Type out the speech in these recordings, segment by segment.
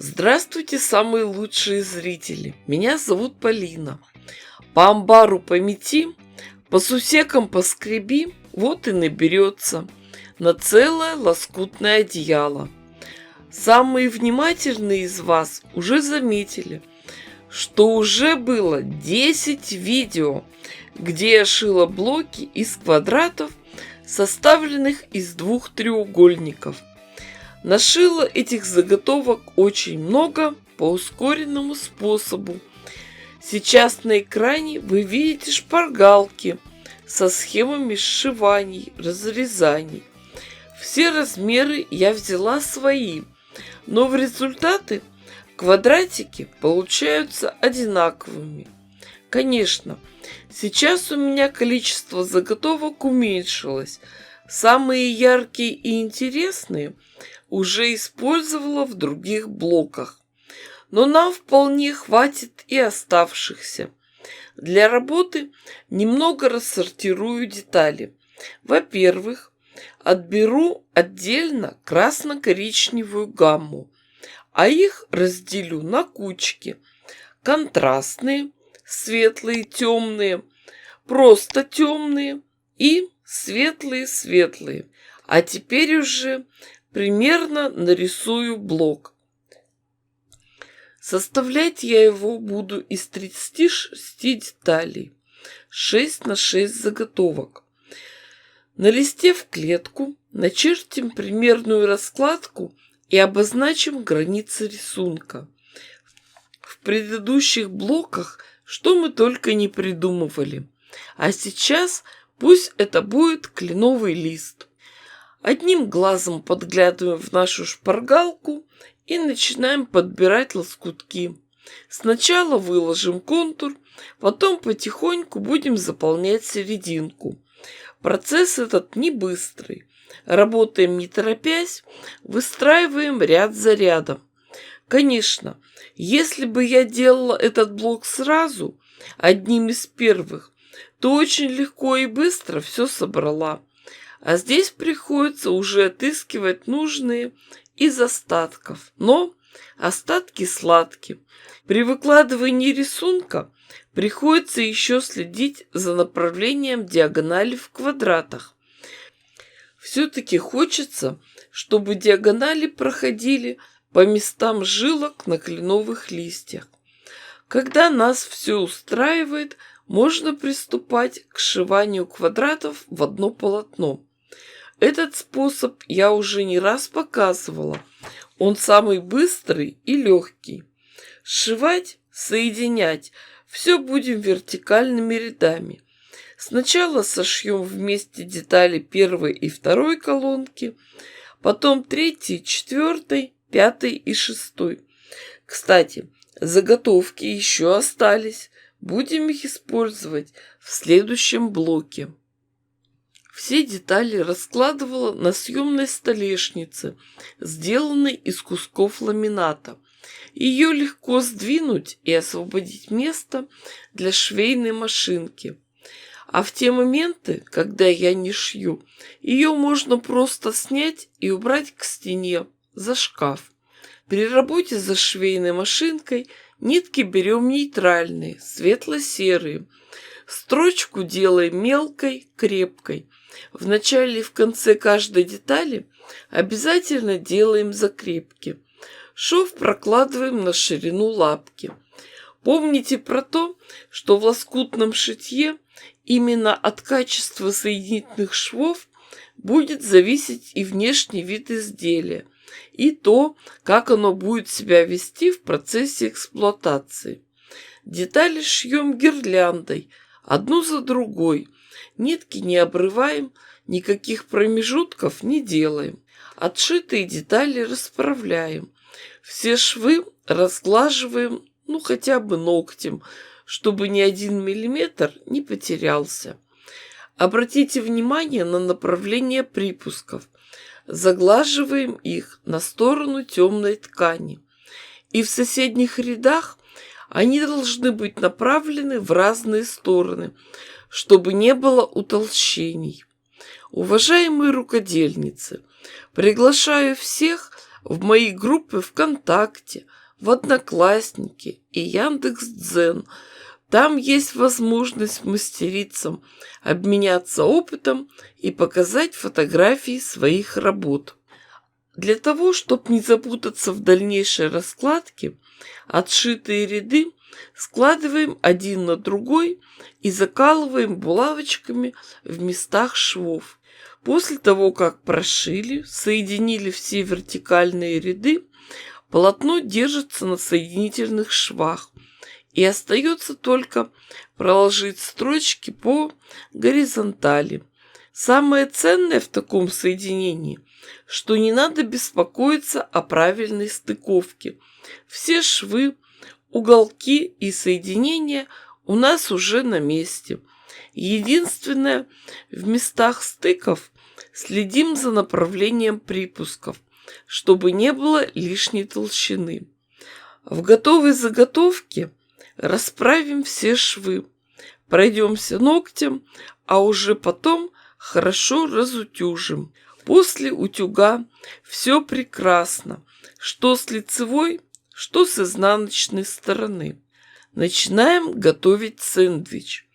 Здравствуйте, самые лучшие зрители! Меня зовут Полина. По амбару помети, по сусекам поскреби, вот и наберется на целое лоскутное одеяло. Самые внимательные из вас уже заметили, что уже было 10 видео, где я шила блоки из квадратов, составленных из двух треугольников. Нашила этих заготовок очень много по ускоренному способу. Сейчас на экране вы видите шпаргалки со схемами сшиваний, разрезаний. Все размеры я взяла свои, но в результате квадратики получаются одинаковыми. Конечно, сейчас у меня количество заготовок уменьшилось. Самые яркие и интересные уже использовала в других блоках. Но нам вполне хватит и оставшихся. Для работы немного рассортирую детали. Во-первых, отберу отдельно красно-коричневую гамму, а их разделю на кучки. Контрастные, светлые, темные, просто темные и светлые-светлые. А теперь уже примерно нарисую блок. Составлять я его буду из 36 деталей, 6 на 6 заготовок. На листе в клетку начертим примерную раскладку и обозначим границы рисунка. В предыдущих блоках что мы только не придумывали. А сейчас пусть это будет кленовый лист. Одним глазом подглядываем в нашу шпаргалку и начинаем подбирать лоскутки. Сначала выложим контур, потом потихоньку будем заполнять серединку. Процесс этот не быстрый. Работаем не торопясь, выстраиваем ряд за рядом. Конечно, если бы я делала этот блок сразу, одним из первых, то очень легко и быстро все собрала. А здесь приходится уже отыскивать нужные из остатков. Но остатки сладкие. При выкладывании рисунка приходится еще следить за направлением диагонали в квадратах. Все-таки хочется, чтобы диагонали проходили по местам жилок на кленовых листьях. Когда нас все устраивает, можно приступать к сшиванию квадратов в одно полотно. Этот способ я уже не раз показывала. Он самый быстрый и легкий. Сшивать, соединять все будем вертикальными рядами. Сначала сошьем вместе детали первой и второй колонки, потом третьей, четвертой, пятой и шестой. Кстати, заготовки еще остались. Будем их использовать в следующем блоке. Все детали раскладывала на съемной столешнице, сделанной из кусков ламината. Ее легко сдвинуть и освободить место для швейной машинки. А в те моменты, когда я не шью, ее можно просто снять и убрать к стене, за шкаф. При работе за швейной машинкой нитки берем нейтральные, светло-серые. Строчку делаем мелкой, крепкой. В начале и в конце каждой детали обязательно делаем закрепки. Шов прокладываем на ширину лапки. Помните про то, что в лоскутном шитье именно от качества соединительных швов будет зависеть и внешний вид изделия, и то, как оно будет себя вести в процессе эксплуатации. Детали шьем гирляндой, одну за другой. Нитки не обрываем, никаких промежутков не делаем. Отшитые детали расправляем. Все швы разглаживаем, хотя бы ногтем, чтобы ни 1 миллиметр не потерялся. Обратите внимание на направление припусков. Заглаживаем их на сторону темной ткани. И в соседних рядах они должны быть направлены в разные стороны, чтобы не было утолщений. Уважаемые рукодельницы, приглашаю всех в мои группы ВКонтакте, в Одноклассники и Яндекс.Дзен. Там есть возможность мастерицам обменяться опытом и показать фотографии своих работ. Для того, чтобы не запутаться в дальнейшей раскладке, отшитые ряды складываем один на другой и закалываем булавочками в местах швов. После того, как прошили, соединили все вертикальные ряды, полотно держится на соединительных швах, и остается только проложить строчки по горизонтали. Самое ценное в таком соединении, что не надо беспокоиться о правильной стыковке. Все швы, уголки и соединения у нас уже на месте. Единственное, в местах стыков следим за направлением припусков, чтобы не было лишней толщины. В готовой заготовке расправим все швы, пройдемся ногтем, а уже потом хорошо разутюжим. После утюга все прекрасно, что с лицевой, что с изнаночной стороны. Начинаем готовить сэндвич.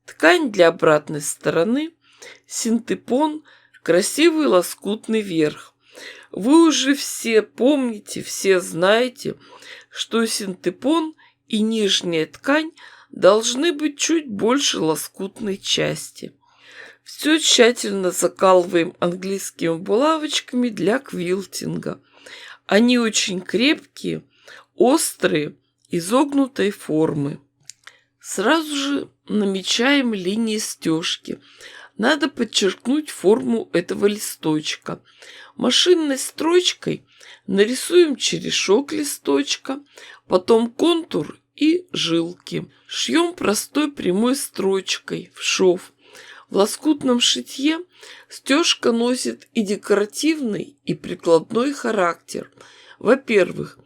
Ткань для обратной стороны, синтепон, красивый лоскутный верх. Вы уже все помните, все знаете, что синтепон и нижняя ткань должны быть чуть больше лоскутной части. Все тщательно закалываем английскими булавочками для квилтинга. Они очень крепкие, острые, изогнутой формы. Сразу же намечаем линии стежки. Надо подчеркнуть форму этого листочка. Машинной строчкой нарисуем черешок листочка, потом контур и жилки. Шьем простой прямой строчкой в шов. В лоскутном шитье стежка носит и декоративный, и прикладной характер. Во-первых,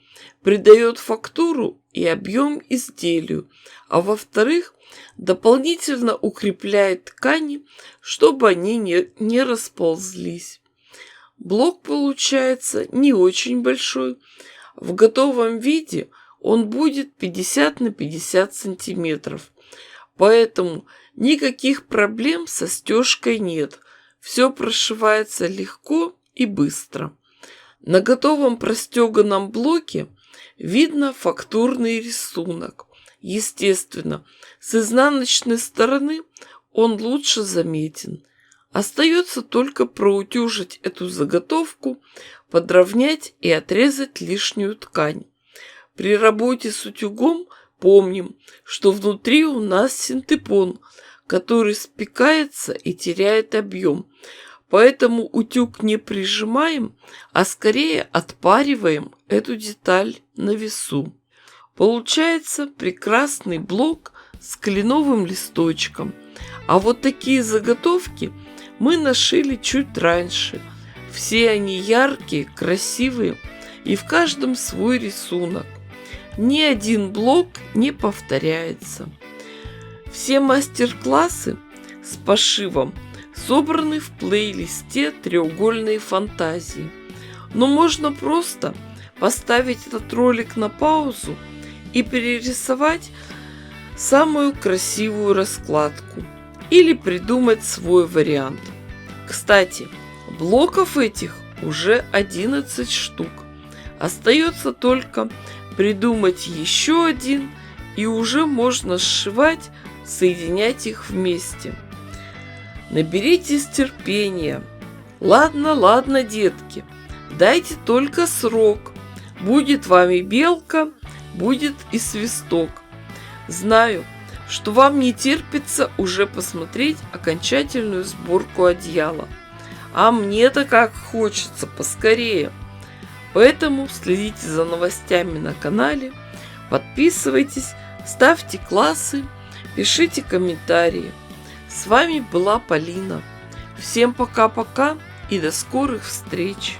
придает фактуру и объем изделию, а во-вторых, дополнительно укрепляет ткани, чтобы они не расползлись. Блок получается не очень большой. В готовом виде он будет 50 на 50 сантиметров. Поэтому никаких проблем со стежкой нет. Все прошивается легко и быстро. На готовом простеганном блоке видно фактурный рисунок. Естественно, с изнаночной стороны он лучше заметен. Остается только проутюжить эту заготовку, подровнять и отрезать лишнюю ткань. При работе с утюгом помним, что внутри у нас синтепон, который спекается и теряет объем. Поэтому утюг не прижимаем, а скорее отпариваем эту деталь на весу. Получается прекрасный блок с кленовым листочком. А вот такие заготовки мы нашили чуть раньше. Все они яркие, красивые, и в каждом свой рисунок. Ни один блок не повторяется. Все мастер-классы с пошивом собраны в плейлисте «Треугольные фантазии». Но можно просто поставить этот ролик на паузу и перерисовать самую красивую раскладку или придумать свой вариант. Кстати, блоков этих уже 11 штук. Остается только придумать еще один, и уже можно сшивать, соединять их вместе. Наберитесь терпения. Ладно, детки, дайте только срок. Будет вам и белка, будет и свисток. Знаю, что вам не терпится уже посмотреть окончательную сборку одеяла. А мне-то как хочется поскорее. Поэтому следите за новостями на канале, подписывайтесь, ставьте классы, пишите комментарии. С вами была Полина. Всем пока-пока и до скорых встреч!